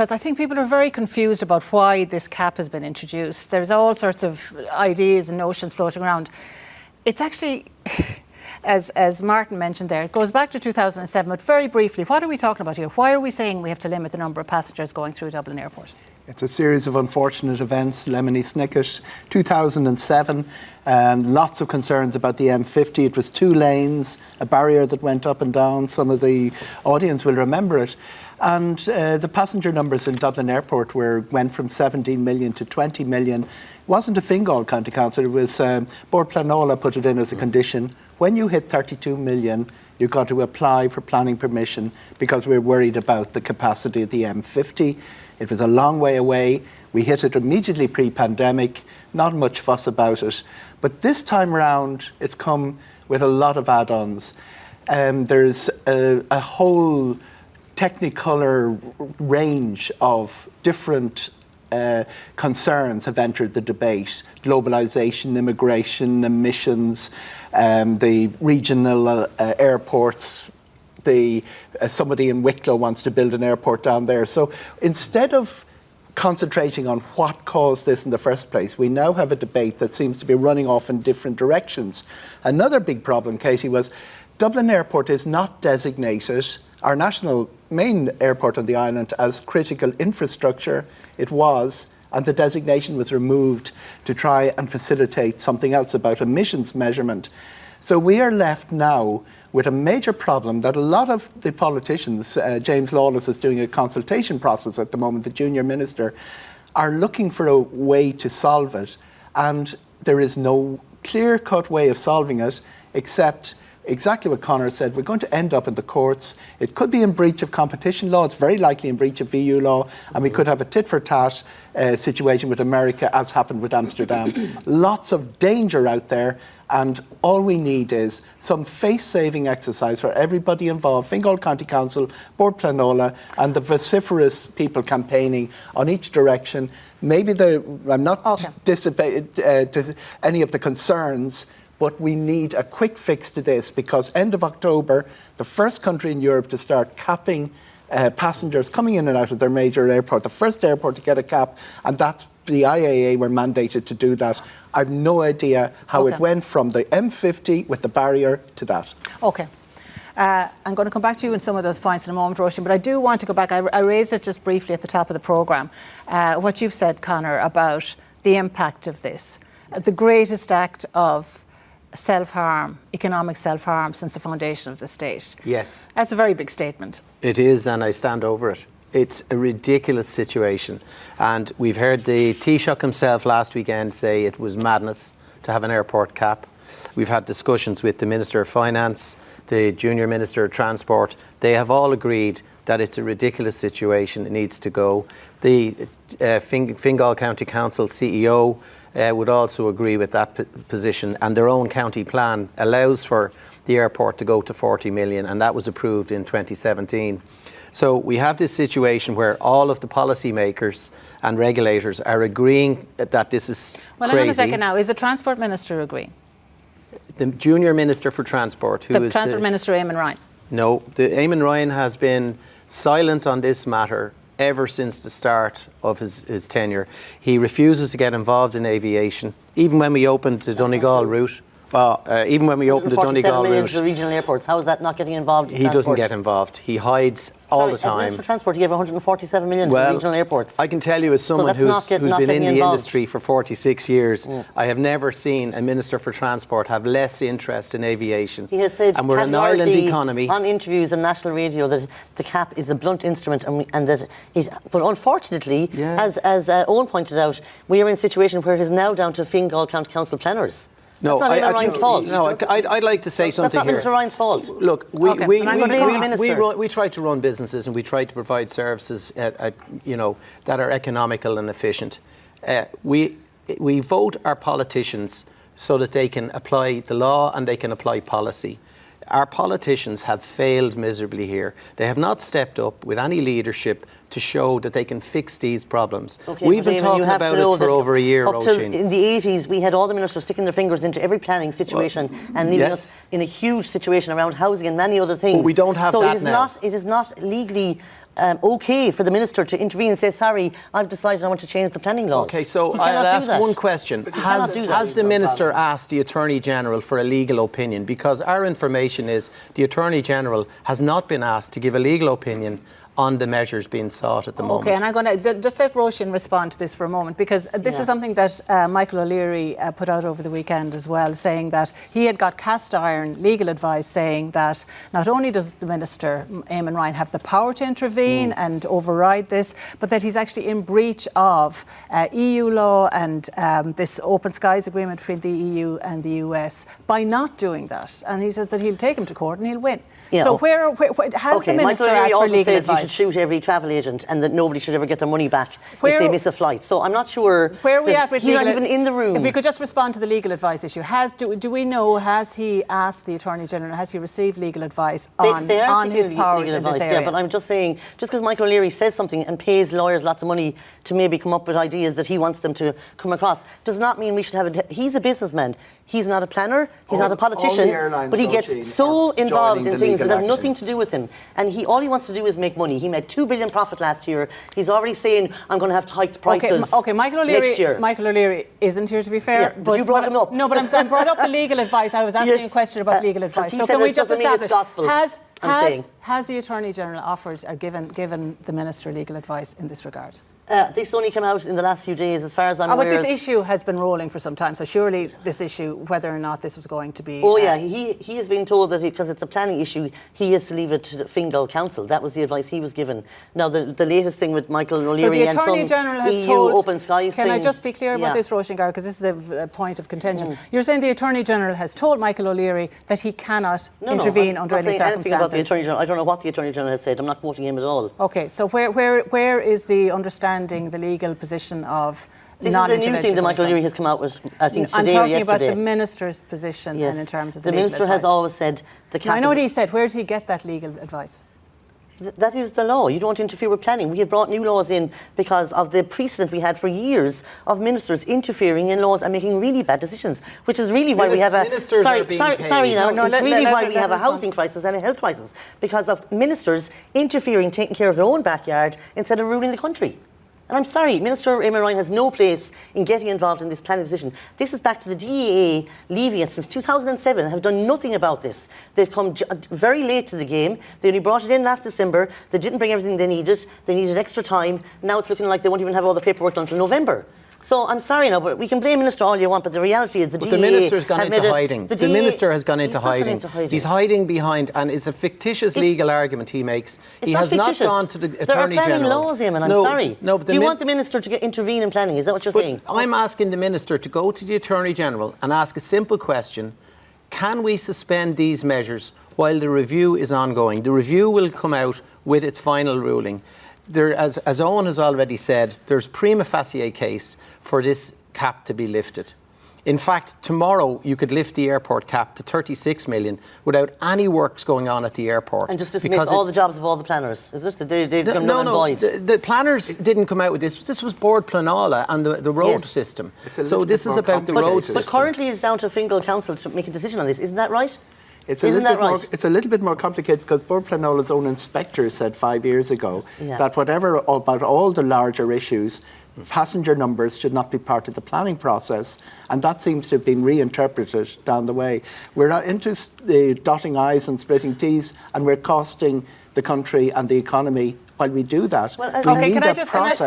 because I think people are very confused about why this cap has been introduced. There's all sorts of ideas and notions floating around. It's actually, as Martin mentioned there, it goes back to 2007, but very briefly, what are we talking about here? Why are we saying we have to limit the number of passengers going through Dublin Airport? It's a series of unfortunate events. Lemony Snicket, 2007, lots of concerns about the M50. It was 2 lanes, a barrier that went up and down. Some of the audience will remember it. And the passenger numbers in Dublin Airport went from 17 million to 20 million. It wasn't a Fingal County Council, it was Bord Planola put it in as a condition. When you hit 32 million, you've got to apply for planning permission because we're worried about the capacity of the M50. It was a long way away. We hit it immediately pre-pandemic, not much fuss about it. But this time round, it's come with a lot of add-ons. There's a whole technicolor range of different concerns have entered the debate. Globalisation, immigration, emissions, the regional airports. Somebody in Wicklow wants to build an airport down there. So instead of concentrating on what caused this in the first place, we now have a debate that seems to be running off in different directions. Another big problem, Katie, was Dublin Airport is not designated, our national main airport on the island, as critical infrastructure. It was, and the designation was removed to try and facilitate something else about emissions measurement. So we are left now with a major problem that a lot of the politicians, James Lawless is doing a consultation process at the moment, the junior minister, are looking for a way to solve it. And there is no clear-cut way of solving it except exactly what Conor said. We're going to end up in the courts. It could be in breach of competition law. It's very likely in breach of EU law. And we could have a tit-for-tat situation with America, as happened with Amsterdam. Lots of danger out there. And all we need is some face-saving exercise for everybody involved, Fingal County Council, Bord Planola, and the vociferous people campaigning on each direction. Maybe I'm not dissipating any of the concerns, but we need a quick fix to this because end of October, the first country in Europe to start capping passengers coming in and out of their major airport, the first airport to get a cap, and that's the IAA were mandated to do that. I have no idea how it went from the M50 with the barrier to that. Okay. I'm going to come back to you in some of those points in a moment, Roisin, but I do want to go back. I raised it just briefly at the top of the programme. What you've said, Conor, about the impact of this. The greatest act of self-harm, economic self-harm since the foundation of the state. Yes. That's a very big statement. It is, and I stand over it. It's a ridiculous situation. And we've heard the Taoiseach himself last weekend say it was madness to have an airport cap. We've had discussions with the Minister of Finance, the Junior Minister of Transport. They have all agreed that it's a ridiculous situation. It needs to go. The Fingal County Council CEO would also agree with that position, and their own county plan allows for the airport to go to 40 million, and that was approved in 2017. So we have this situation where all of the policymakers and regulators are agreeing that this is crazy. Well, hang on a second now. Is the Transport Minister agreeing? The Junior Minister for Transport, who is the Transport Minister, Eamon Ryan? No, Eamon Ryan has been silent on this matter ever since the start of his tenure. He refuses to get involved in aviation, even when we opened the Donegal route. Even when we opened the Donegal route, to the regional airports, how is that not getting involved in He doesn't get involved. He hides all the time. As Minister for Transport, he gave 147 million to the regional airports. I can tell you, as someone who's been in the industry for 46 years, I have never seen a Minister for Transport have less interest in aviation. He has said, and we're an island economy, on interviews on national radio, that the cap is a blunt instrument, and that it. But unfortunately, as Eoghan pointed out, we are in a situation where it is now down to Fingal County Council planners. No, that's not Eamon Ryan's fault. No, I'd like to say something here. That's not Mr. Ryan's fault. Look, we try to run businesses and we try to provide services, that are economical and efficient. We vote our politicians so that they can apply the law and they can apply policy. Our politicians have failed miserably here. They have not stepped up with any leadership to show that they can fix these problems. We've been talking about it for over a year, Roisin. In the 80s, we had all the ministers sticking their fingers into every planning situation and leaving us in a huge situation around housing and many other things. But we don't have that now. It is not legally okay for the minister to intervene and say, sorry, I've decided I want to change the planning laws. Okay, so He I'll cannot do ask that. one question. Has the Minister asked the Attorney General for a legal opinion? Because our information is the Attorney General has not been asked to give a legal opinion on the measures being sought at the moment. Okay, and I'm going to just let Roisin respond to this for a moment, because this is something that Michael O'Leary put out over the weekend as well, saying that he had got cast iron legal advice saying that not only does the Minister, Eamon Ryan, have the power to intervene and override this, but that he's actually in breach of EU law and this Open Skies Agreement between the EU and the US by not doing that. And he says that he'll take him to court and he'll win. Yeah. So where has the Minister asked for legal advice? You should shoot every travel agent and that nobody should ever get their money back if they miss a flight. So I'm not sure where are we at with he's legal not even in the room. If we could just respond to the legal advice issue. Do we know, has he asked the Attorney General, has he received legal advice on his powers in this area? Yeah, but I'm just saying, just because Michael O'Leary says something and pays lawyers lots of money to maybe come up with ideas that he wants them to come across, does not mean we should have he's a businessman. He's not a planner, he's not a politician, but he gets so involved in things that have nothing to do with him. And all he wants to do is make money. He made $2 billion profit last year. He's already saying, I'm going to have to hike the prices next year. Michael O'Leary isn't here, to be fair. Yeah, but you brought him up. No, but I brought up the legal advice. I was asking a question about legal advice. So can we just establish, has the Attorney General offered or given the Minister legal advice in this regard? This only came out in the last few days, as far as I'm aware. But this issue has been rolling for some time, so surely this issue, whether or not this was going to be... Oh yeah, he has been told that because it's a planning issue, he has to leave it to the Fingal Council. That was the advice he was given. Now, the latest thing with Michael O'Leary and some EU Open Skies thing... Can I just be clear about this, Roisin, because this is a point of contention. You're saying the Attorney General has told Michael O'Leary that he cannot intervene under any circumstances? Anything about the Attorney General. I don't know what the Attorney General has said. I'm not quoting him at all. Okay, so where is the understanding, the legal position of non-intervention? This is the new thing that Michael O'Leary has come out with, I think, today or yesterday. I'm talking about the Minister's position and in terms of the legal Minister has always said the cap... I know what he said. Where did he get that legal advice? That is the law. You don't interfere with planning. We have brought new laws in because of the precedent we had for years of ministers interfering in laws and making really bad decisions, which is really why we have a... It's really why we have a housing crisis and a health crisis, because of ministers interfering, taking care of their own backyard instead of ruling the country. And I'm sorry, Minister Eamon Ryan has no place in getting involved in this planning decision. This is back to the DAA leaving it since 2007 and have done nothing about this. They've come very late to the game. They only brought it in last December. They didn't bring everything they needed. They needed extra time. Now it's looking like they won't even have all the paperwork done until November. So I'm sorry now, but we can blame Minister all you want, but the reality is the DAA... The Minister has gone into hiding. The Minister has gone into hiding. He's hiding behind, and it's a fictitious legal argument he makes. He has not gone to the Attorney General. There are planning laws, Eamon, I'm sorry. No, but do you want the Minister to intervene in planning? Is that what you're saying? I'm asking the Minister to go to the Attorney General and ask a simple question. Can we suspend these measures while the review is ongoing? The review will come out with its final ruling. As Eoghan has already said, there's prima facie a case for this cap to be lifted. In fact, tomorrow you could lift the airport cap to 36 million without any works going on at the airport. And just dismiss all the jobs of all the planners. Is this they become null and void? The planners didn't come out with this. This was Board Planola and the road system. So this is about the road system. But currently it's down to Fingal Council to make a decision on this. Isn't that right? It's a little bit more complicated because Board Planola's own inspector said 5 years ago that about all the larger issues, passenger numbers should not be part of the planning process, and that seems to have been reinterpreted down the way. We're not into dotting I's and splitting T's, and we're costing the country and the economy while we do that. We need a process to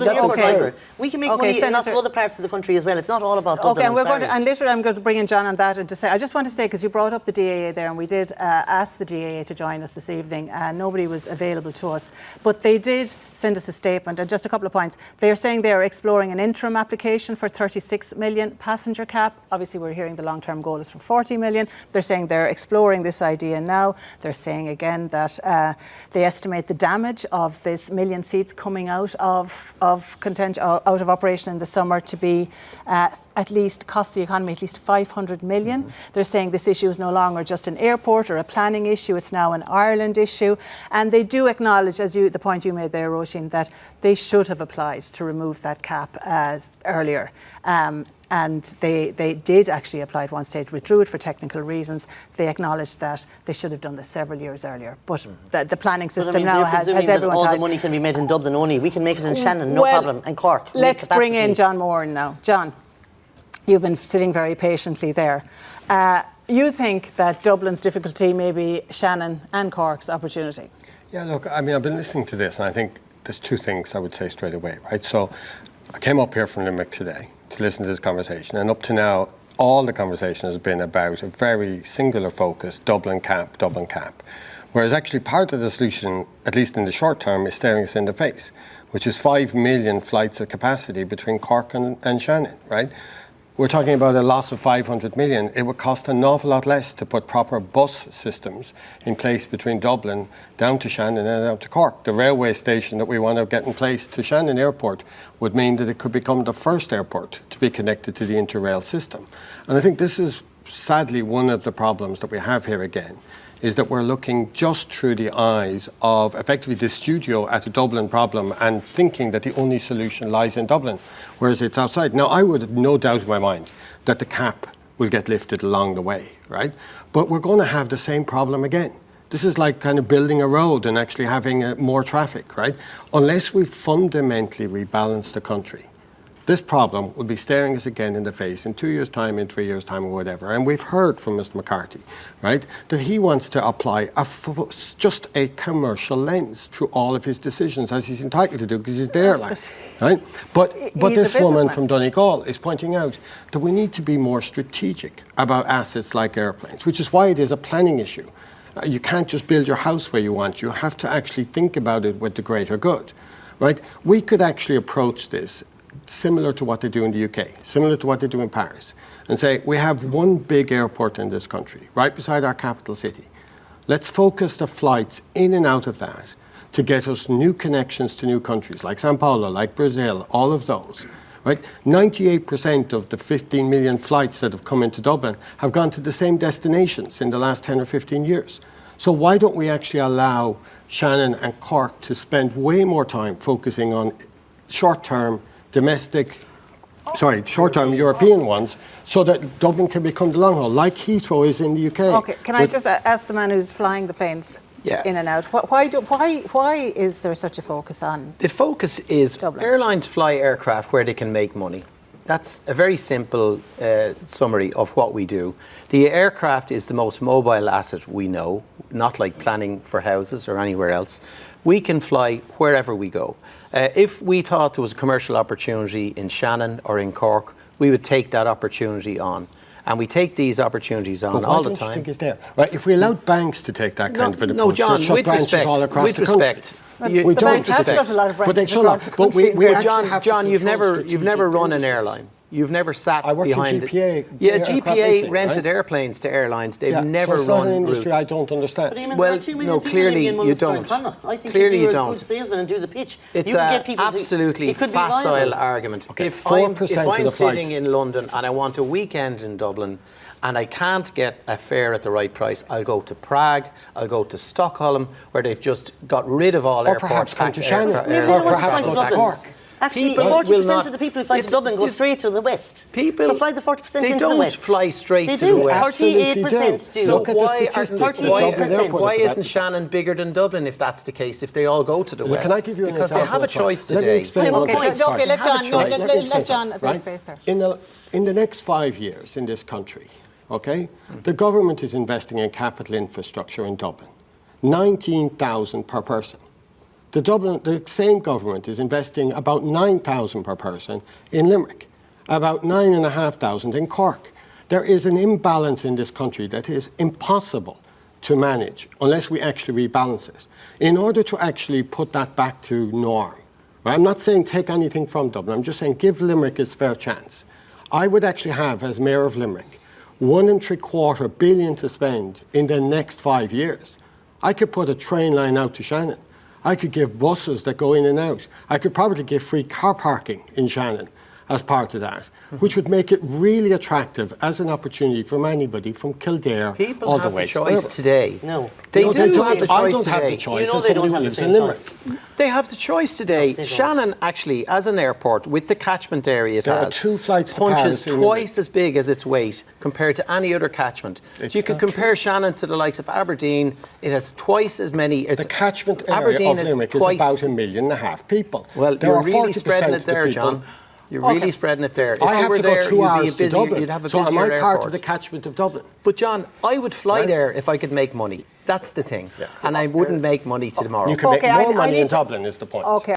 get this through. We can make money in lots of other parts of the country as well. It's not all about Dublin. And literally I'm going to bring in John on that and to say, I just want to say, because you brought up the DAA there, and we did ask the DAA to join us this evening, and nobody was available to us, but they did send us a statement, and just a couple of points. They're saying they're exploring an interim application for 36 million passenger cap. Obviously we're hearing the long-term goal is for 40 million. They're saying they're exploring this idea now. They're saying again that they estimate the damage of this million seats coming out of operation in the summer to be at least cost the economy at least 500 million. They're saying this issue is no longer just an airport or a planning issue, it's now an Ireland issue. And they do acknowledge, the point you made there, Roisin, that they should have applied to remove that cap earlier. and they did actually apply at one stage, withdrew it for technical reasons. They acknowledged that they should have done this several years earlier. But the planning system now has everyone all tied. the money can be made in Dublin only. We can make it in Shannon, no problem, and Cork. Let's bring in John Moran now. John, you've been sitting very patiently there. You think that Dublin's difficulty may be Shannon and Cork's opportunity? Yeah, look, I mean, I've been listening to this, and I think there's two things I would say straight away, right? So I came up here from Limerick today to listen to this conversation, and up to now, all the conversation has been about a very singular focus, Dublin cap, whereas actually part of the solution, at least in the short term, is staring us in the face, which is 5 million flights of capacity between Cork and Shannon, right? We're talking about a loss of 500 million. It would cost an awful lot less to put proper bus systems in place between Dublin down to Shannon and down to Cork. The railway station that we want to get in place to Shannon Airport would mean that it could become the first airport to be connected to the Interrail system. And I think this is sadly one of the problems that we have here again, is that we're looking just through the eyes of effectively the studio at a Dublin problem and thinking that the only solution lies in Dublin, whereas it's outside. Now, I would have no doubt in my mind that the cap will get lifted along the way, right? But we're going to have the same problem again. This is like kind of building a road and actually having more traffic, right? Unless we fundamentally rebalance the country, this problem will be staring us again in the face in 2 years' time, in 3 years' time, or whatever. And we've heard from Mr. McCarthy, right, that he wants to apply just a commercial lens through all of his decisions, as he's entitled to do, because he's there, like, right? But this woman from Donegal is pointing out that we need to be more strategic about assets like airplanes, which is why it is a planning issue. You can't just build your house where you want. You have to actually think about it with the greater good, right? We could actually approach this similar to what they do in the UK, similar to what they do in Paris, and say, we have one big airport in this country, right beside our capital city. Let's focus the flights in and out of that to get us new connections to new countries, like Sao Paulo, like Brazil, all of those, right? 98% of the 15 million flights that have come into Dublin have gone to the same destinations in the last 10 or 15 years. So why don't we actually allow Shannon and Cork to spend way more time focusing on short-term short-term European ones, so that Dublin can become the long haul, like Heathrow is in the UK. Okay, can I just ask the man who's flying the planes in and out, why is there such a focus on The focus is Dublin? Airlines fly aircraft where they can make money. That's a very simple summary of what we do. The aircraft is the most mobile asset we know, not like planning for houses or anywhere else. We can fly wherever we go. If we thought there was a commercial opportunity in Shannon or in Cork, we would take that opportunity on. And we take these opportunities on all the time. But why don't you think it's there? Right, if we allowed banks to take that kind of an approach, John, shut branches all across the country. The banks have shut a lot of branches across the country. John, you've never run an airline. You've never sat behind GPA. Yeah, GPA rented airplanes to airlines. They've never so it's run not an industry routes. I don't understand. But Well, no, clearly you don't. I think Clearly if you you're a don't. good salesman and do the pitch, It's you can get an people absolutely it could be facile viable. argument. Okay, If I'm 4% of sitting the flights. in London and I want a weekend in Dublin and I can't get a fare at the right price, I'll go to Prague, I'll go to Stockholm, where they've just got rid of all Or airport perhaps come to tax- Shannon. aircraft- Or airport perhaps tax go to taxes. Cork. Actually, People 40% will not- of the people who fly to it's- Dublin go it's- straight to the west. People, so fly the 40% they into don't the west. fly straight they to do. the west. 38% do. So Look at the why statistics aren't- of Dublin Airport why about isn't that. Shannon bigger than Dublin if that's the case, if they all go to the Look, west? can I give you an because example? they have a choice Let me today. explain Okay, one okay, thing. okay, let John, let John have Right? space there. In the next 5 years in this country, okay, the government is investing in capital infrastructure in Dublin, 19,000 per person. The same government is investing about 9,000 per person in Limerick, about 9,500 in Cork. There is an imbalance in this country that is impossible to manage unless we actually rebalance it. In order to actually put that back to norm, right, I'm not saying take anything from Dublin, I'm just saying give Limerick its fair chance. I would actually have, as Mayor of Limerick, $1.75 billion to spend in the next 5 years. I could put a train line out to Shannon. I could give buses that go in and out. I could probably give free car parking in Shannon. as part of that, which would make it really attractive as an opportunity from anybody from Kildare People all the have way the to choice Wimmer. today. No. They No, do they don't have the I choice don't have the today. choice You know as they somebody don't who have the lives in same Limerick. choice. They have the choice today. they don't. Shannon, actually, as an airport, with the catchment area it There are has, 2 flights to punches Paris in twice as big as its weight compared to any other catchment. It's So you could not compare Shannon to the likes of Aberdeen. It has twice as many. The catchment area Aberdeen of Limerick is twice. about 1.5 million people. Well, There you're are really 40% spreading of it the there, people- John. You're really spreading it there. If I you have were to go there, 2 you'd hours be a to busier, Dublin. you'd have a so busier am I part airport. of the catchment of Dublin? But John, I would fly Right. there if I could make money. That's the thing. Yeah. And I wouldn't make money tomorrow. You can make Okay, more I money need in to- Dublin is the point. Okay.